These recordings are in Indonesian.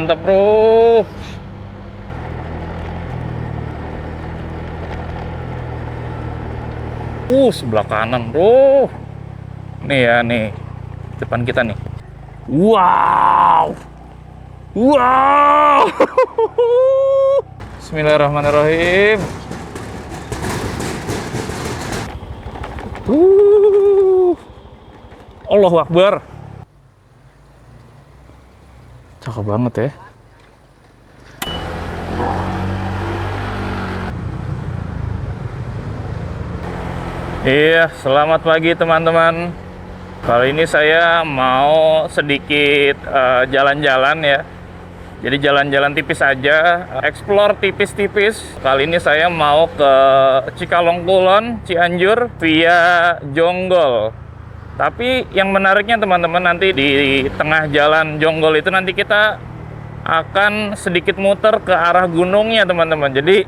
mantap bro. Sebelah kanan bro. Nih ya, nih depan kita nih. Wow, wow. Bismillahirrahmanirrahim. Allahu Akbar. Cakep banget ya. Iya, selamat pagi teman-teman. Kali ini saya mau sedikit jalan-jalan ya. Jadi jalan-jalan tipis aja, explore tipis-tipis. Kali ini saya mau ke Cikalong Kulon, Cianjur via Jonggol. Tapi yang menariknya teman-teman, nanti di tengah jalan Jonggol itu nanti kita akan sedikit muter ke arah gunungnya teman-teman. Jadi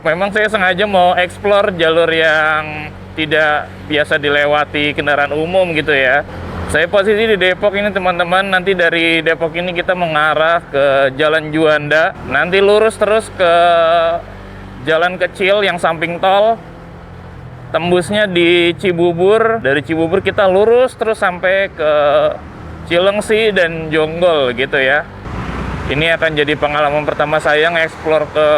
memang saya sengaja mau explore jalur yang tidak biasa dilewati kendaraan umum gitu ya. Saya posisi di Depok ini teman-teman. Nanti dari Depok ini kita mengarah ke Jalan Juanda. Nanti lurus terus ke jalan kecil yang samping tol. Tembusnya di Cibubur. Dari Cibubur kita lurus terus sampai ke Cilengsi dan Jonggol gitu ya. Ini akan jadi pengalaman pertama saya nge-explore ke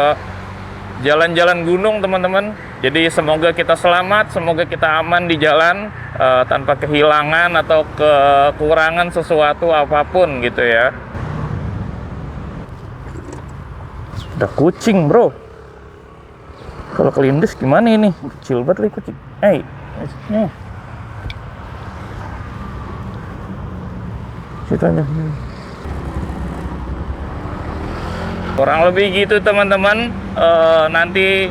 jalan-jalan gunung teman-teman. Jadi semoga kita selamat, semoga kita aman di jalan, tanpa kehilangan atau kekurangan sesuatu apapun gitu ya. Ada kucing bro. Kalau kelindes gimana ini? Kecil banget nih kucing. Nih. Situ aja. Kurang lebih gitu teman-teman. Nanti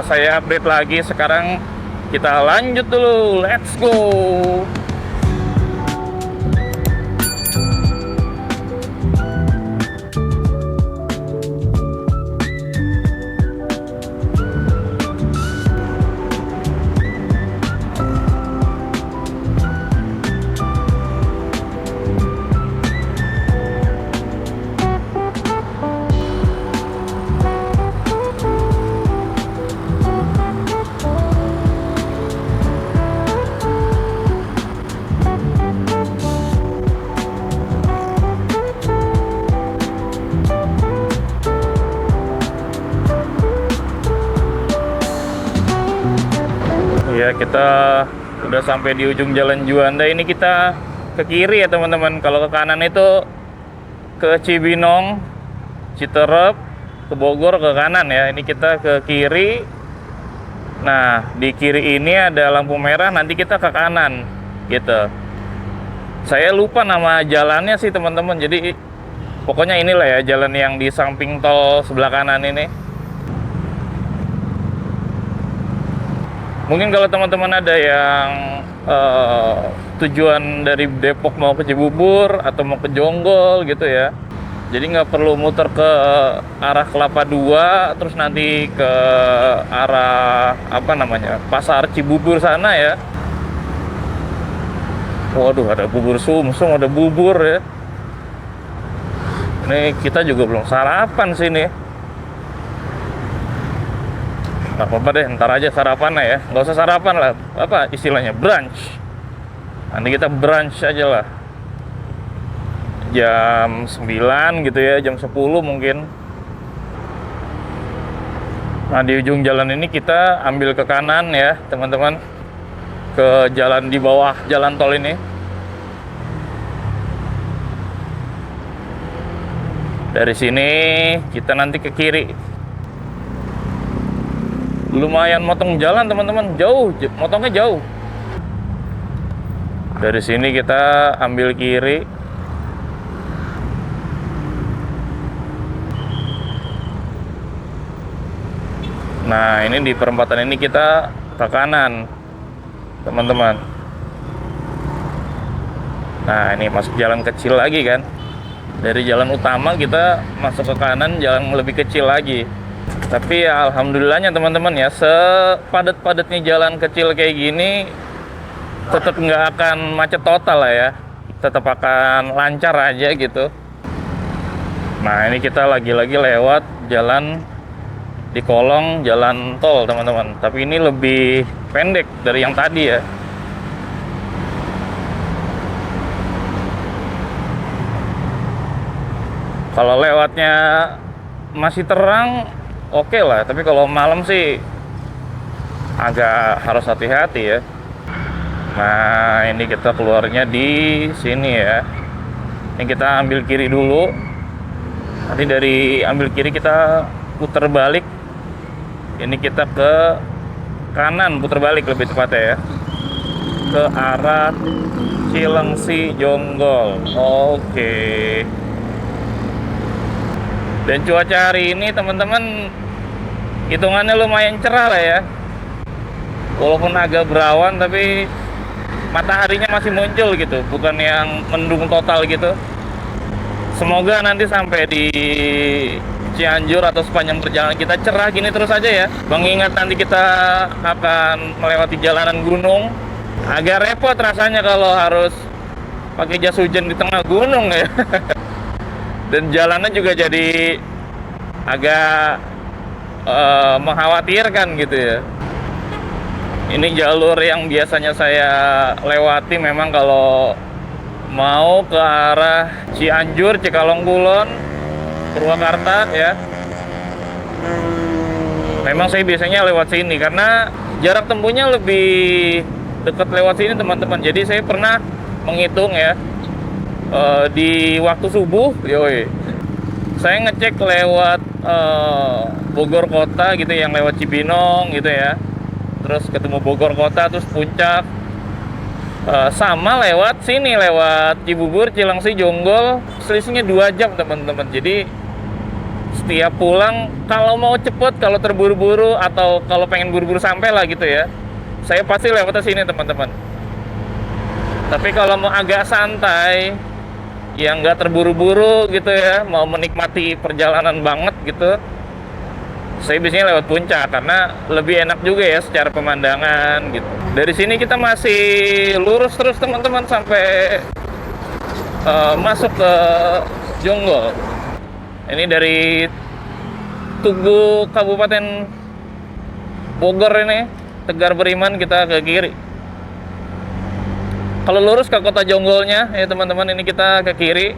saya update lagi. Sekarang kita lanjut dulu, let's go. Ya, kita udah sampai di ujung Jalan Juanda. Ini kita ke kiri ya teman-teman. Kalau ke kanan itu ke Cibinong, Citerep, ke Bogor ke kanan ya. Ini kita ke kiri. Nah, di kiri ini ada lampu merah, nanti kita ke kanan gitu. Saya lupa nama jalannya sih teman-teman. Jadi pokoknya inilah ya jalan yang di samping tol sebelah kanan ini. Mungkin kalau teman-teman ada yang tujuan dari Depok mau ke Cibubur atau mau ke Jonggol gitu ya, jadi nggak perlu muter ke arah Kelapa II terus nanti ke arah apa namanya Pasar Cibubur sana ya. Waduh, ada bubur sumsum, ada bubur ya. Ini kita juga belum sarapan sini. Nggak apa-apa deh, ntar aja sarapannya ya. Nggak usah sarapan lah, apa istilahnya, brunch. Nanti kita brunch aja lah. Jam 9 gitu ya, jam 10 mungkin. Nah, di ujung jalan ini kita ambil ke kanan ya teman-teman. Ke jalan di bawah jalan tol ini. Dari sini kita nanti ke kiri. Lumayan motong jalan teman-teman, jauh, motongnya jauh. Dari sini kita ambil kiri. Nah, ini di perempatan ini kita ke kanan teman-teman. Nah, ini masuk jalan kecil lagi kan. Dari jalan utama kita masuk ke kanan, jalan lebih kecil lagi. Tapi ya alhamdulillahnya teman-teman ya, sepadat-padatnya jalan kecil kayak gini tetap nggak akan macet total lah ya, tetap akan lancar aja gitu. Nah, ini kita lagi-lagi lewat jalan di kolong jalan tol, teman-teman. Tapi ini lebih pendek dari yang tadi ya. Kalau lewatnya masih terang, oke lah. Tapi kalau malam sih agak harus hati-hati ya. Nah, ini kita keluarnya di sini ya. Ini kita ambil kiri dulu. Nanti dari ambil kiri kita putar balik. Ini kita ke kanan, putar balik lebih tepatnya ya. Ke arah Cilengsi Jonggol. Oke. Dan cuaca hari ini teman-teman hitungannya lumayan cerah lah ya. Walaupun agak berawan tapi mataharinya masih muncul gitu, bukan yang mendung total gitu. Semoga nanti sampai di Cianjur atau sepanjang perjalanan kita cerah gini terus aja ya. Mengingat nanti kita akan melewati jalanan gunung, agak repot rasanya kalau harus pakai jas hujan di tengah gunung ya. Dan jalannya juga jadi agak mengkhawatirkan gitu ya. Ini jalur yang biasanya saya lewati memang kalau mau ke arah Cianjur, Cikalongkulon, Purwakarta ya. Memang saya biasanya lewat sini karena jarak tempuhnya lebih dekat lewat sini teman-teman. Jadi saya pernah menghitung ya, di waktu subuh, yoi, saya ngecek lewat Bogor Kota gitu, yang lewat Cibinong gitu ya. Terus ketemu Bogor Kota, terus Puncak, sama lewat sini, lewat Cibubur, Cilengsi, Jonggol, selisihnya 2 jam teman-teman. Jadi setiap pulang kalau mau cepet, kalau terburu-buru atau kalau pengen buru-buru sampai lah gitu ya, saya pasti lewat sini teman-teman. Tapi kalau mau agak santai, yang nggak terburu-buru gitu ya, mau menikmati perjalanan banget gitu, saya biasanya lewat Puncak karena lebih enak juga ya secara pemandangan gitu. Dari sini kita masih lurus terus teman-teman sampai masuk ke Jonggol. Ini dari Tugu Kabupaten Bogor ini, Tegar Beriman, kita ke kiri. Kalau lurus ke kota Jonggolnya ya teman-teman, ini kita ke kiri.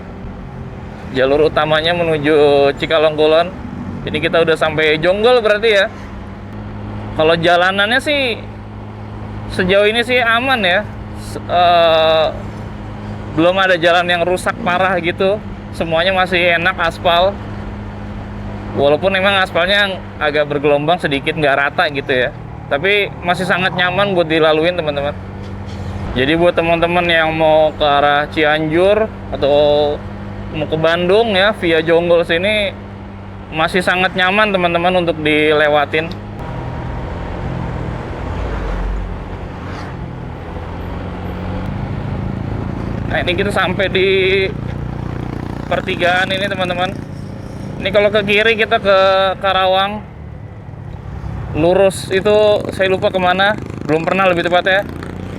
Jalur utamanya menuju Cikalongkulon. Ini kita udah sampai Jonggol berarti ya. Kalau jalanannya sih sejauh ini sih aman ya. Belum ada jalan yang rusak parah gitu. Semuanya masih enak, aspal. Walaupun memang aspalnya agak bergelombang sedikit, nggak rata gitu ya. Tapi masih sangat nyaman buat dilaluin teman-teman. Jadi buat teman-teman yang mau ke arah Cianjur atau mau ke Bandung ya via Jonggol sini, masih sangat nyaman teman-teman untuk dilewatin. Nah, ini kita sampai di pertigaan ini teman-teman. Ini kalau ke kiri kita ke Karawang, lurus itu saya lupa kemana, belum pernah lebih tepatnya.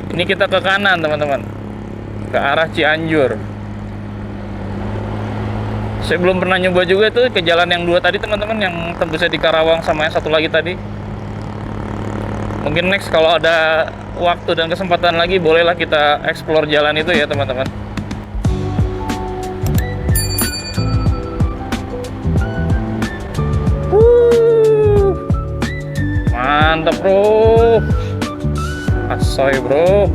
Ini kita ke kanan teman-teman, ke arah Cianjur. Saya belum pernah nyoba juga itu ke jalan yang 2 tadi teman-teman, yang tembusnya di Karawang sama yang satu lagi tadi. Mungkin next kalau ada waktu dan kesempatan lagi, bolehlah kita explore jalan itu ya teman-teman. Mantap bro, asoy bro.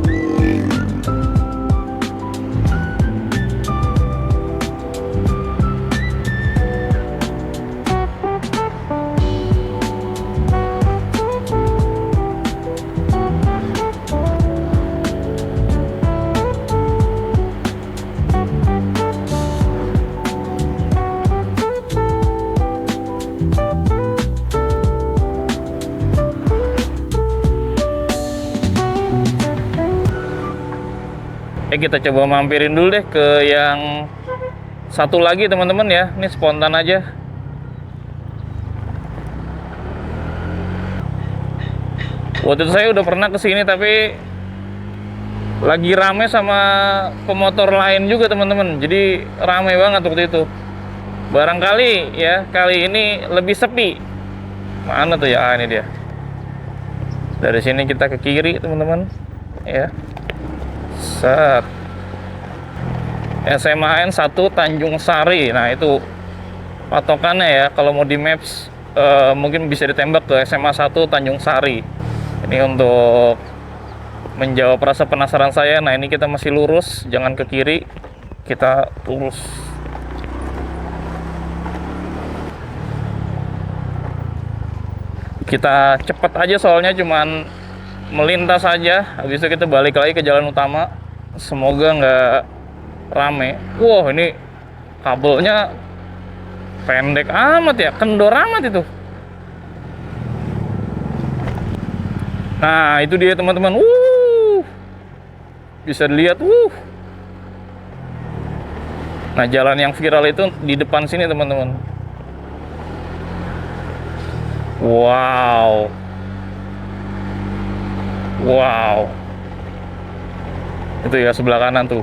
Kita coba mampirin dulu deh ke yang satu lagi teman-teman ya. Ini spontan aja. Waktu itu saya udah pernah kesini tapi lagi rame sama pemotor lain juga teman-teman. Jadi rame banget waktu itu. Barangkali ya kali ini lebih sepi. Mana tuh ya? Ini dia. Dari sini kita ke kiri, teman-teman. Ya. Set. SMAN 1 Tanjung Sari. Nah, itu patokannya ya. Kalau mau di Maps mungkin bisa ditembak ke SMA 1 Tanjung Sari. Ini untuk menjawab rasa penasaran saya. Nah, ini kita masih lurus, jangan ke kiri. Kita lurus. Kita cepat aja soalnya cuman melintas aja. Habis itu kita balik lagi ke jalan utama. Semoga nggak rame. Wow, ini kabelnya pendek amat ya, kendor amat itu. Nah, itu dia teman-teman. Bisa dilihat. Nah, jalan yang viral itu di depan sini, teman-teman. Wow. Wow. Itu ya sebelah kanan tuh.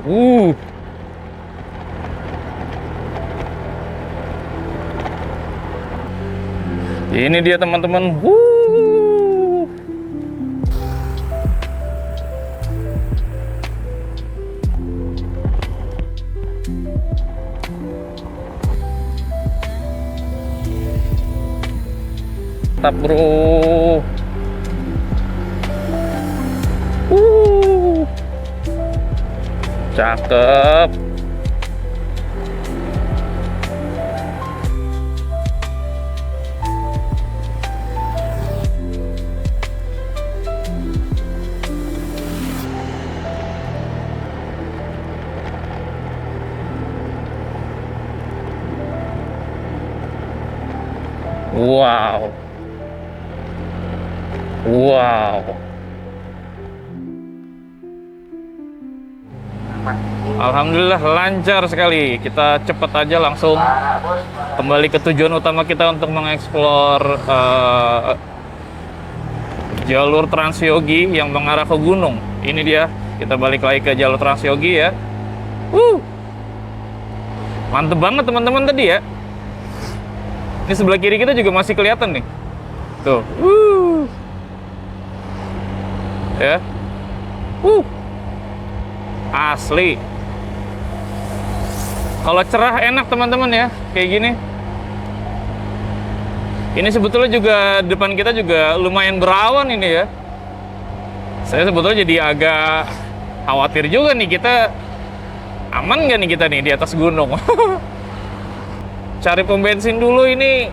Ini dia teman-teman. Mantap, bro. Cakep. Wow. Wow. Alhamdulillah lancar sekali. Kita cepat aja langsung kembali ke tujuan utama kita untuk mengeksplor jalur Transyogi yang mengarah ke gunung. Ini dia. Kita balik lagi ke jalur Transyogi ya. Mantep banget teman-teman tadi ya. Ini sebelah kiri kita juga masih kelihatan nih. Tuh. Ya. Asli. Kalau cerah enak teman-teman ya, kayak gini. Ini sebetulnya juga depan kita juga lumayan berawan ini ya. Saya sebetulnya jadi agak khawatir juga nih, kita aman nggak nih kita nih di atas gunung. Cari pom bensin dulu ini.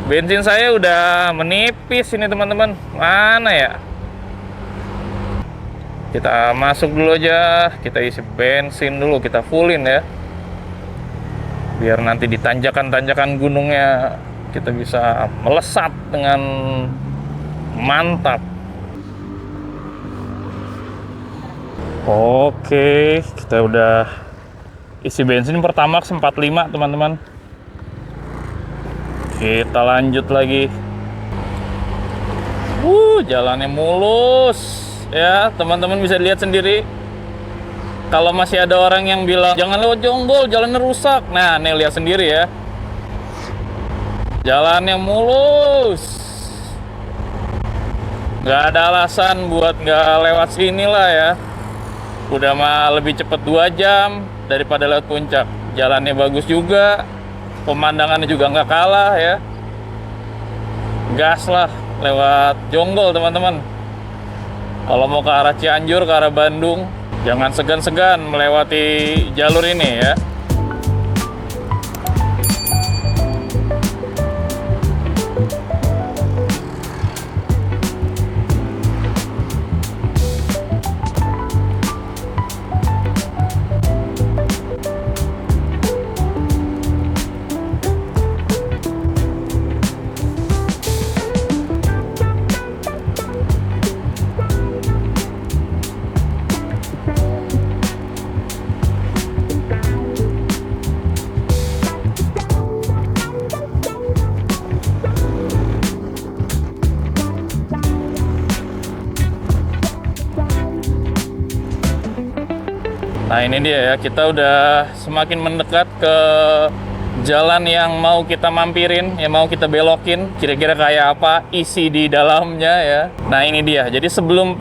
Bensin saya udah menipis ini teman-teman. Mana ya? Kita masuk dulu aja, kita isi bensin dulu, kita fullin ya. Biar nanti di tanjakan-tanjakan gunungnya kita bisa melesat dengan mantap. Oke, kita udah isi bensin Pertamax 45 teman-teman. Kita lanjut lagi. Jalannya mulus. Ya, teman-teman bisa lihat sendiri. Kalau masih ada orang yang bilang jangan lewat Jonggol, jalannya rusak. Nah, nih lihat sendiri ya. Jalannya mulus. Nggak ada alasan buat nggak lewat sini lah ya. Udah mah lebih cepet 2 jam daripada lewat puncak. Jalannya bagus juga. Pemandangannya juga nggak kalah ya. Gas lah lewat Jonggol teman-teman. Kalau mau ke arah Cianjur, ke arah Bandung, jangan segan-segan melewati jalur ini ya. Nah ini dia ya, kita udah semakin mendekat ke jalan yang mau kita mampirin, yang mau kita belokin, kira-kira kayak apa isi di dalamnya ya. Nah ini dia, jadi sebelum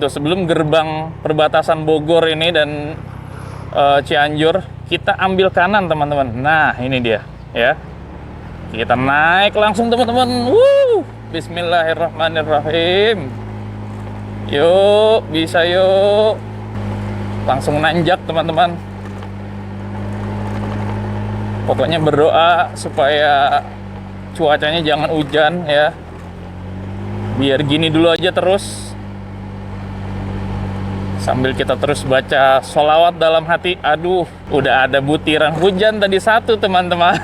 sebelum gerbang perbatasan Bogor ini dan Cianjur, kita ambil kanan teman-teman. Nah ini dia ya, kita naik langsung teman-teman. Bismillahirrahmanirrahim. Yuk, bisa yuk. Langsung nanjak teman-teman. Pokoknya berdoa supaya cuacanya jangan hujan ya. Biar gini dulu aja terus. Sambil kita terus baca sholawat dalam hati. Aduh, udah ada butiran hujan tadi satu teman-teman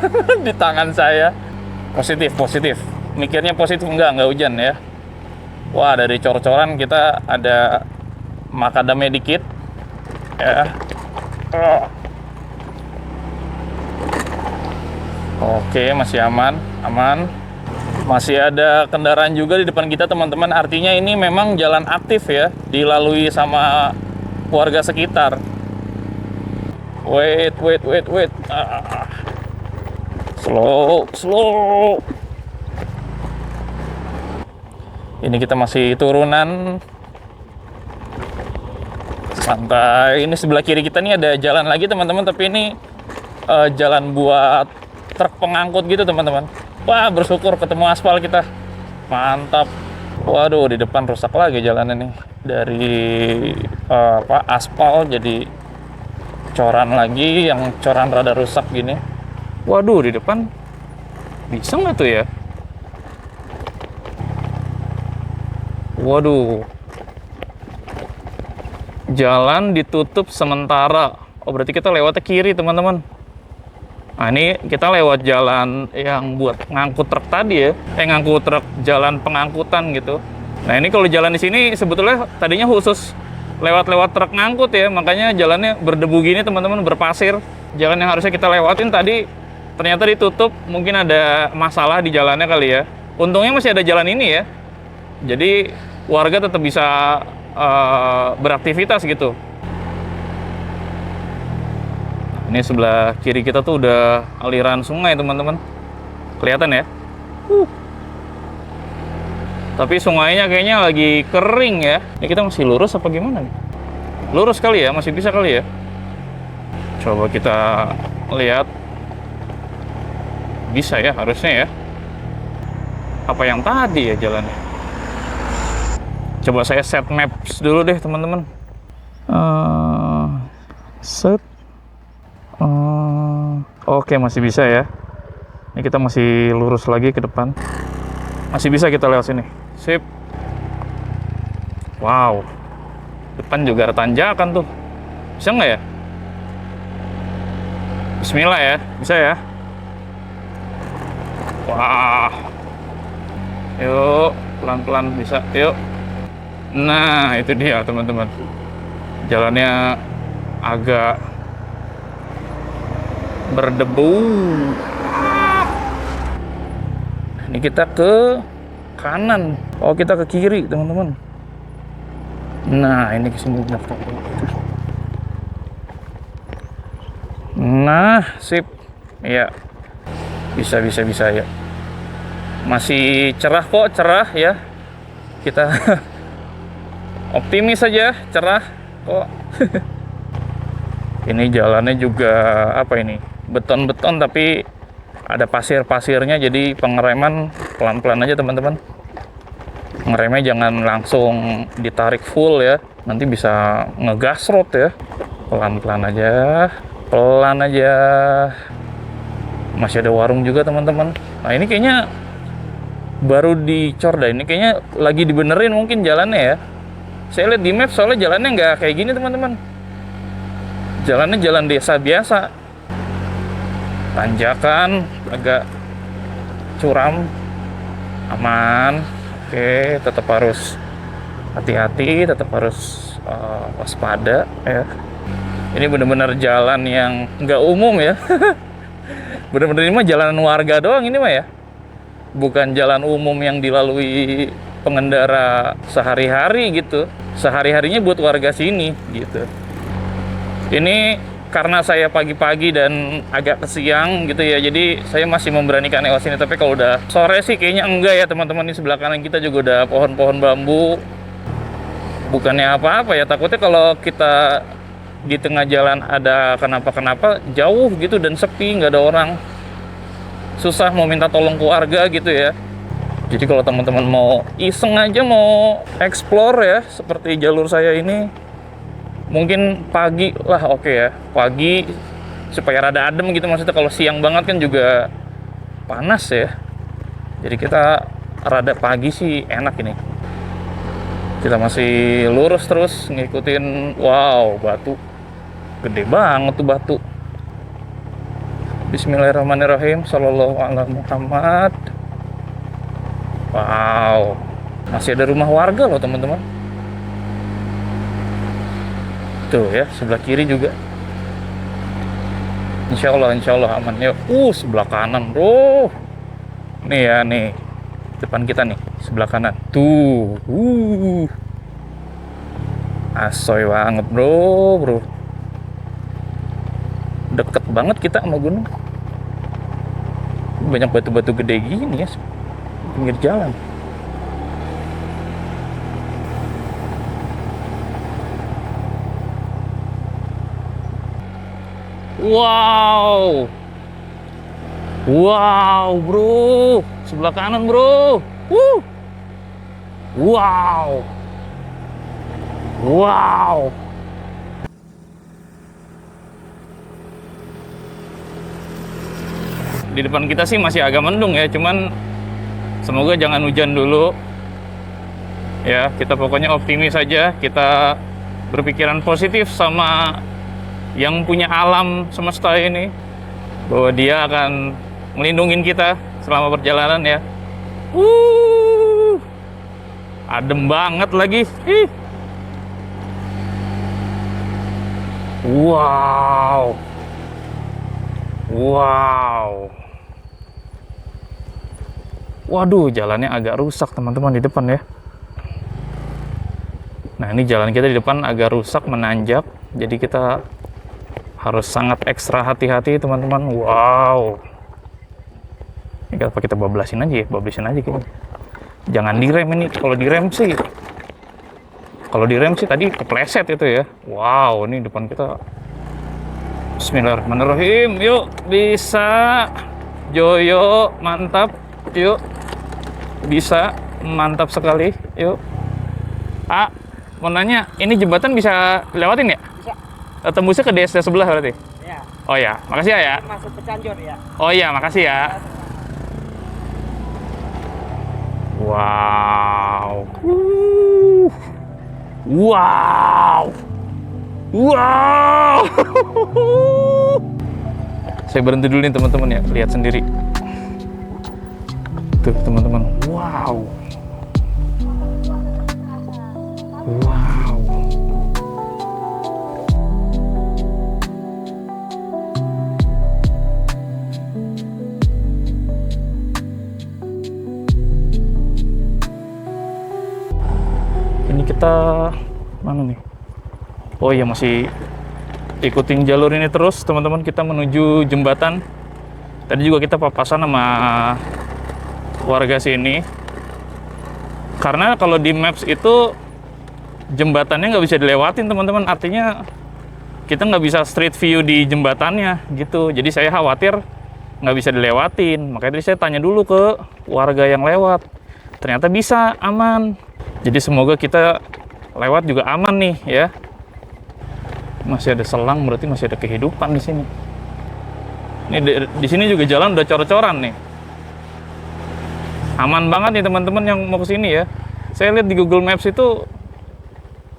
di tangan saya. Positif. Mikirnya positif, enggak hujan ya. Wah, dari cor-coran kita ada makadamnya dikit ya. Oke, masih aman. Masih ada kendaraan juga di depan kita teman-teman. Artinya ini memang jalan aktif ya, dilalui sama warga sekitar. Wait. Slow. Ini kita masih turunan. Santai. Ini sebelah kiri kita nih ada jalan lagi teman-teman, tapi ini jalan buat truk pengangkut gitu teman-teman. Wah, bersyukur ketemu aspal kita. Mantap. Waduh, di depan rusak lagi jalannya nih. Dari aspal jadi coran lagi, yang coran rada rusak gini. Waduh, di depan bisa nggak tuh ya? Waduh, jalan ditutup sementara. Oh, berarti kita lewatnya kiri teman-teman. Nah, ini kita lewat jalan yang buat ngangkut truk tadi ya, ngangkut truk, jalan pengangkutan gitu. Nah, ini kalau jalan di sini sebetulnya tadinya khusus lewat truk ngangkut ya, makanya jalannya berdebu gini teman-teman, berpasir. Jalan yang harusnya kita lewatin tadi ternyata ditutup, mungkin ada masalah di jalannya kali ya. Untungnya masih ada jalan ini ya, jadi warga tetap bisa beraktivitas gitu. Ini sebelah kiri kita tuh udah aliran sungai teman-teman, kelihatan ya. Tapi sungainya kayaknya lagi kering ya. Ini kita masih lurus apa gimana nih? Lurus kali ya, masih bisa kali ya. Coba kita lihat. Bisa ya harusnya ya. Apa yang tadi ya jalannya? Coba saya set maps dulu deh teman-teman. Set. Oke, masih bisa ya. Ini kita masih lurus lagi ke depan. Masih bisa kita lewat sini. Sip. Wow. Depan juga ada tanjakan tuh. Bisa nggak ya? Bismillah ya. Bisa ya. Wah. Yuk, pelan-pelan bisa. Yuk. Nah, itu dia teman-teman. Jalannya agak berdebu. Ini kita ke kanan. Oh, kita ke kiri teman-teman. Nah, ini kesini. Nah, sip. Iya. Bisa ya. Masih cerah kok, cerah ya. Kita optimis saja, cerah kok. Ini jalannya juga apa ini? Beton-beton tapi ada pasir-pasirnya, jadi pengereman pelan-pelan aja teman-teman. Ngeremnya jangan langsung ditarik full ya, nanti bisa ngegasrot ya. Pelan-pelan aja. Masih ada warung juga teman-teman. Nah, ini kayaknya baru dicor dah. Ini kayaknya lagi dibenerin mungkin jalannya ya. Saya lihat di map soalnya jalannya nggak kayak gini teman-teman. Jalannya jalan desa biasa. Tanjakan, agak curam, aman. Oke, tetap harus hati-hati, tetap harus waspada ya. Ini benar-benar jalan yang nggak umum ya. Benar-benar ini mah jalanan warga doang ini mah ya. Bukan jalan umum yang dilalui pengendara sehari-hari gitu. Sehari-harinya buat warga sini gitu. Ini karena saya pagi-pagi dan agak kesiang gitu ya, jadi saya masih memberanikan lewat sini. Tapi kalau udah sore sih kayaknya enggak ya teman-teman. Di sebelah kanan kita juga udah pohon-pohon bambu. Bukannya apa-apa ya, takutnya kalau kita di tengah jalan ada kenapa-kenapa jauh gitu dan sepi, nggak ada orang, susah mau minta tolong keluarga gitu ya. Jadi kalau teman-teman mau iseng aja, mau explore ya seperti jalur saya ini, mungkin pagi lah oke ya, pagi supaya rada adem gitu. Maksudnya kalau siang banget kan juga panas ya, jadi kita rada pagi sih enak ini. Kita masih lurus terus ngikutin. Wow, batu gede banget tuh batu. Bismillahirrahmanirrahim. Sallallahu alaihi Muhammad. Wow, masih ada rumah warga loh teman-teman. Tuh ya, sebelah kiri juga. Insya Allah aman. Yuk, sebelah kanan bro. Nih ya, nih depan kita nih, sebelah kanan. Tuh, asoy banget bro. Deket banget kita sama gunung. Banyak batu-batu gede gini ya, pinggir jalan. Wow bro, sebelah kanan bro. Wow. Di depan kita sih masih agak mendung ya, cuman semoga jangan hujan dulu. Ya, kita pokoknya optimis saja, kita berpikiran positif sama yang punya alam semesta ini, bahwa dia akan melindungi kita selama perjalanan ya. Adem banget lagi. Wow. Waduh, jalannya agak rusak teman-teman di depan ya. Nah, ini jalan kita di depan agak rusak, menanjak. Jadi kita harus sangat ekstra hati-hati teman-teman. Wow. Ini apa kita bablasin aja kayaknya. Jangan direm ini. Kalau direm sih tadi kepleset itu ya. Wow, ini depan kita. Bismillahirrahmanirrahim. Yuk, bisa. Joyo, mantap. Yuk. Bisa, mantap sekali. Yuk. Mau nanya, ini jembatan bisa lewatin ya? Bisa. Tembusnya ke desa sebelah berarti? Ya. Oh ya, makasih ya. Masuk ke Cianjur ya. Oh iya, makasih ya. Wow. Saya berhenti dulu nih teman-teman ya, lihat sendiri. Tuh teman-teman. Wow. Ini kita mana nih? Oh iya, masih ikutin jalur ini terus teman-teman. Kita menuju jembatan. Tadi juga kita papasan sama warga sini. Karena kalau di maps itu jembatannya nggak bisa dilewatin teman-teman. Artinya kita nggak bisa street view di jembatannya gitu. Jadi saya khawatir nggak bisa dilewatin. Makanya tadi saya tanya dulu ke warga yang lewat. Ternyata bisa, aman. Jadi semoga kita lewat juga aman nih ya. Masih ada selang, berarti masih ada kehidupan di sini. Ini di sini juga jalan udah cor-coran nih. Aman banget nih teman-teman yang mau ke sini ya. Saya lihat di Google Maps itu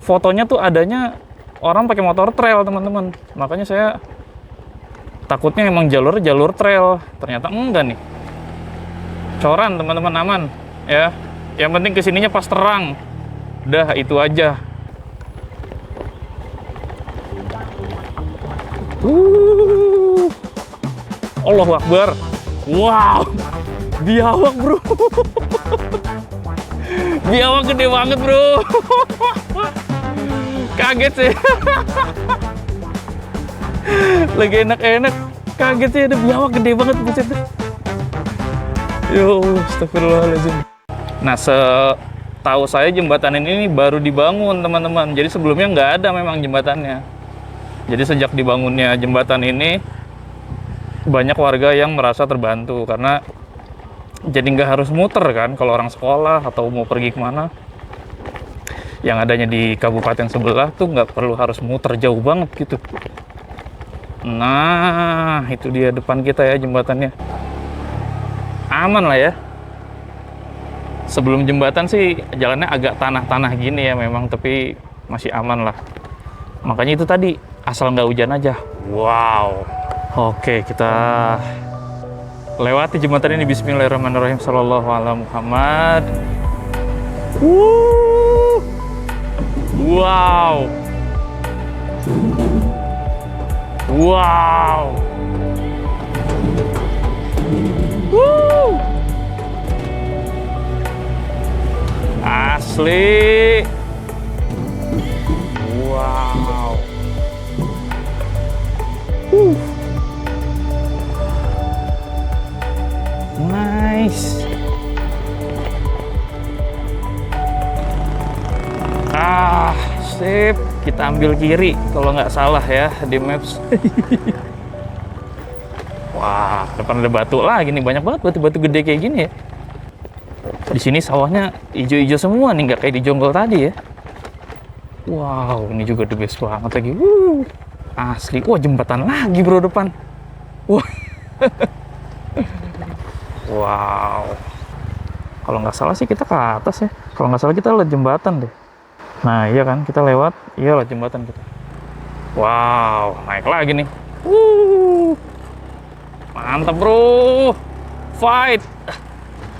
fotonya tuh adanya orang pakai motor trail teman-teman. Makanya saya takutnya emang jalur trail. Ternyata enggak nih. Coran teman-teman, aman ya. Yang penting kesininya pas terang. Udah itu aja. Allahu Akbar. Wow. Biawak bro. Biawak gede banget bro. Kaget sih. Lagi enak-enak, kaget sih ada biawak gede banget buset. Yo, astagfirullahaladzim. Nah, setahu saya jembatan ini baru dibangun teman-teman. Jadi sebelumnya nggak ada memang jembatannya. Jadi sejak dibangunnya jembatan ini, banyak warga yang merasa terbantu karena jadi nggak harus muter kan kalau orang sekolah atau mau pergi kemana. Yang adanya di kabupaten sebelah tuh nggak perlu harus muter jauh banget gitu. Nah, itu dia depan kita ya jembatannya. Aman lah ya. Sebelum jembatan sih jalannya agak tanah-tanah gini ya memang, tapi masih aman lah. Makanya itu tadi, asal nggak hujan aja. Wow. Oke, kita lewati jembatan ini. Bismillahirrahmanirrahim. Sallallahu alaihi Muhammad. Wow. Wow. Asli. Wow. Nice. Sip. Kita ambil kiri kalau nggak salah ya di maps. Wah, depan ada batu lagi nih, banyak banget batu-batu gede kayak gini ya. Di sini sawahnya hijau-hijau semua nih, nggak kayak di Jonggol tadi ya. Wow, ini juga the best banget lagi. Asli. Wah, jembatan lagi bro depan. Wah. Wow. Kalau nggak salah sih kita ke atas ya. Kalau nggak salah kita lewat jembatan deh. Nah iya kan, kita lewat, iya lewat jembatan kita. Wow, naik lagi nih. Mantap bro. Fight.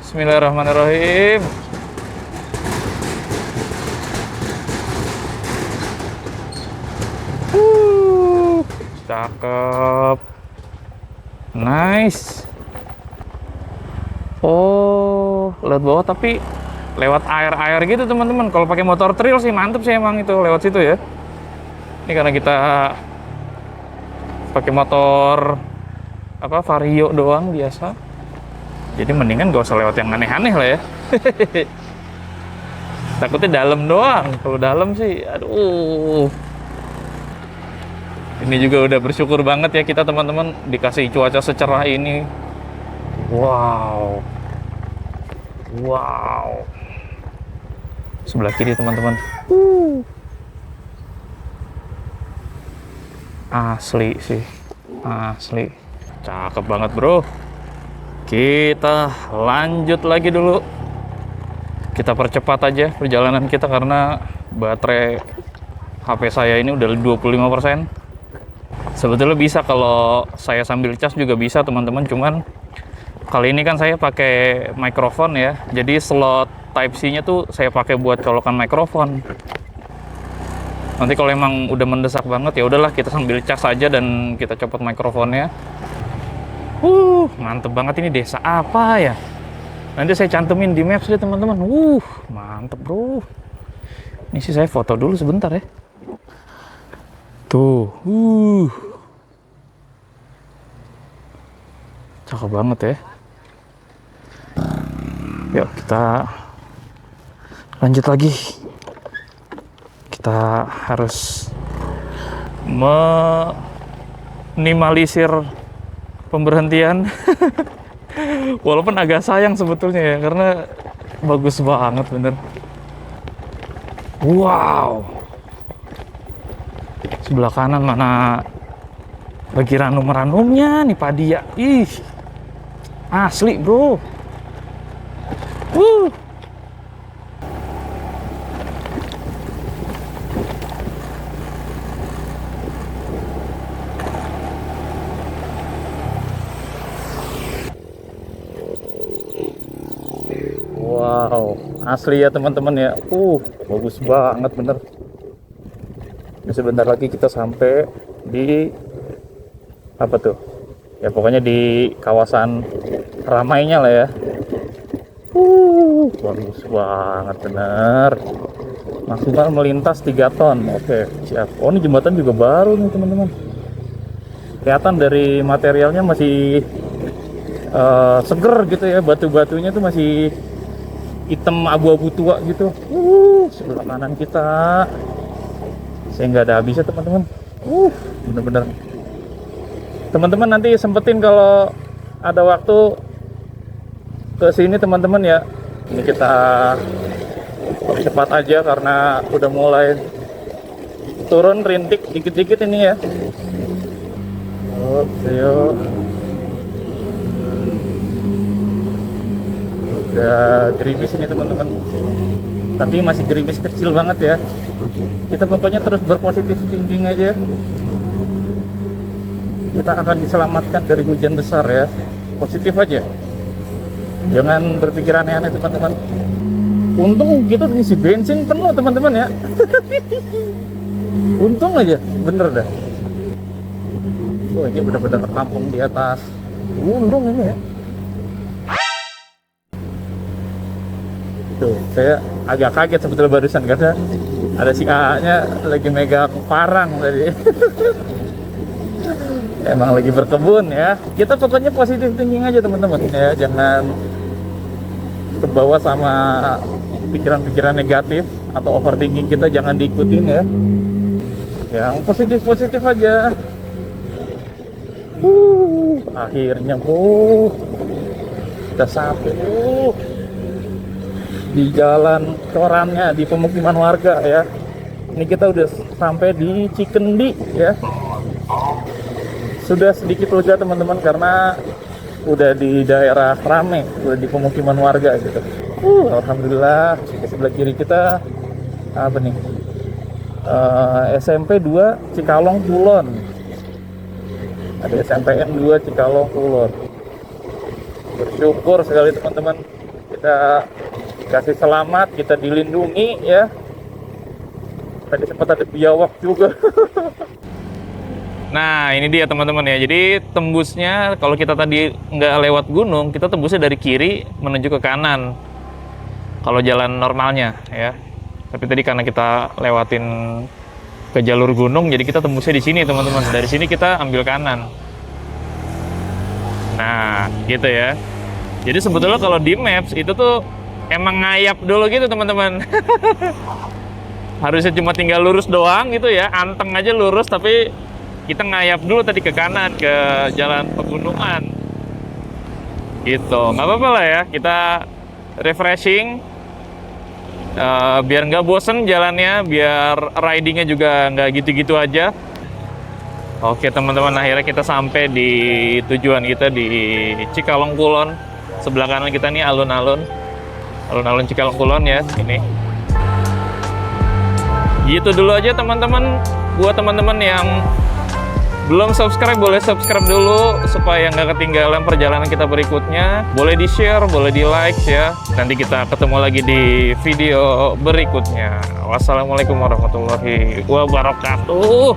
Bismillahirrahmanirrahim. Cakep. Nice. Oh, lewat bawah tapi lewat air-air gitu teman-teman. Kalau pakai motor trail sih mantep sih emang itu lewat situ ya. Ini karena kita pakai motor Vario doang biasa. Jadi mendingan gak usah lewat yang aneh-aneh lah ya. Takutnya dalam doang. Kalau dalam sih aduh. Ini juga udah bersyukur banget ya kita teman-teman dikasih cuaca secerah ini. Wow. Wow. Sebelah kiri teman-teman. Asli sih. Asli. Cakep banget bro. Kita lanjut lagi dulu. Kita percepat aja perjalanan kita karena baterai HP saya ini udah 25%. Sebetulnya bisa kalau saya sambil cas juga bisa teman-teman, cuman kali ini kan saya pakai mikrofon ya. Jadi slot Type-C-nya tuh saya pakai buat colokan mikrofon. Nanti kalau emang udah mendesak banget ya udahlah kita sambil cas aja dan kita copot mikrofonnya. Mantep banget. Ini desa apa ya? Nanti saya cantumin di maps deh teman-teman. Mantep bro. Ini sih saya foto dulu sebentar ya. Tuh. Cakep banget ya. Yuk kita lanjut lagi. Kita harus minimalisir pemberhentian. Walaupun agak sayang sebetulnya ya, karena bagus banget bener. Wow. Sebelah kanan mana lagi ranum-ranumnya nih padi ya. Ih. Asli, bro. Wow, asli ya teman-teman ya. Bagus banget bener. Ini sebentar lagi kita sampai di apa tuh? Ya pokoknya di kawasan ramainya lah ya. Bagus banget bener. Maksimal melintas 3 ton. Oke, siap. Oh, ini jembatan juga baru nih teman-teman. kelihatan dari materialnya masih seger gitu ya, batu-batunya tuh masih hitam abu-abu tua gitu. Sebelah kanan kita saya nggak ada habisnya teman-teman. Bener-bener teman-teman nanti sempetin kalau ada waktu ke sini teman-teman ya. Ini kita cepat aja karena udah mulai turun rintik dikit-dikit ini ya. Oke, yuk. Udah gerimis ini teman-teman, tapi masih gerimis kecil banget ya. Kita pokoknya terus berpositif thinking aja, kita akan diselamatkan dari hujan besar ya. Positif aja, jangan berpikir aneh-aneh teman-teman. Untung kita ngisi bensin penuh teman-teman ya. Untung aja, bener dah. Ini benar-benar kampung di atas gunung ini ya. Tuh, saya agak kaget sebetulnya barusan karena ada si A-nya lagi megang parang tadi. Emang lagi berkebun ya. Kita pokoknya positif thinking aja teman-teman ya, jangan terbawa sama pikiran-pikiran negatif atau overthinking kita, jangan diikutin ya. Yang positif-positif aja. Akhirnya kita sampai di jalan corannya di pemukiman warga ya. Ini kita udah sampai di Cikendi ya. Sudah sedikit lega teman-teman karena udah di daerah rame, udah di pemukiman warga gitu. Alhamdulillah. Di sebelah kiri kita apa nih? SMP 2 Cikalong Kulon. Ada SMPN 2 Cikalong Kulon. Bersyukur sekali teman-teman, kita kasih selamat, kita dilindungi ya. Tadi sempat ada biawak juga. Nah ini dia teman-teman ya, jadi tembusnya kalau kita tadi nggak lewat gunung, kita tembusnya dari kiri menuju ke kanan kalau jalan normalnya ya. Tapi tadi karena kita lewatin ke jalur gunung, jadi kita tembusnya di sini teman-teman. Dari sini kita ambil kanan. Nah gitu ya. Jadi sebetulnya kalau di Maps itu tuh emang ngayap dulu gitu teman-teman. Harusnya cuma tinggal lurus doang gitu ya, anteng aja lurus, tapi kita ngayap dulu tadi ke kanan, ke jalan pegunungan gitu. Nggak apa-apa lah ya, kita refreshing, biar nggak bosen jalannya, biar ridingnya juga nggak gitu-gitu aja. Oke teman-teman, akhirnya kita sampai di tujuan kita di Cikalong Kulon. Sebelah kanan kita nih alun-alun Cikalong Kulon ya, ini. Gitu dulu aja teman-teman. Buat teman-teman yang belum subscribe, boleh subscribe dulu supaya nggak ketinggalan perjalanan kita berikutnya. Boleh di share, boleh di like ya. Nanti kita ketemu lagi di video berikutnya. Wassalamualaikum warahmatullahi wabarakatuh.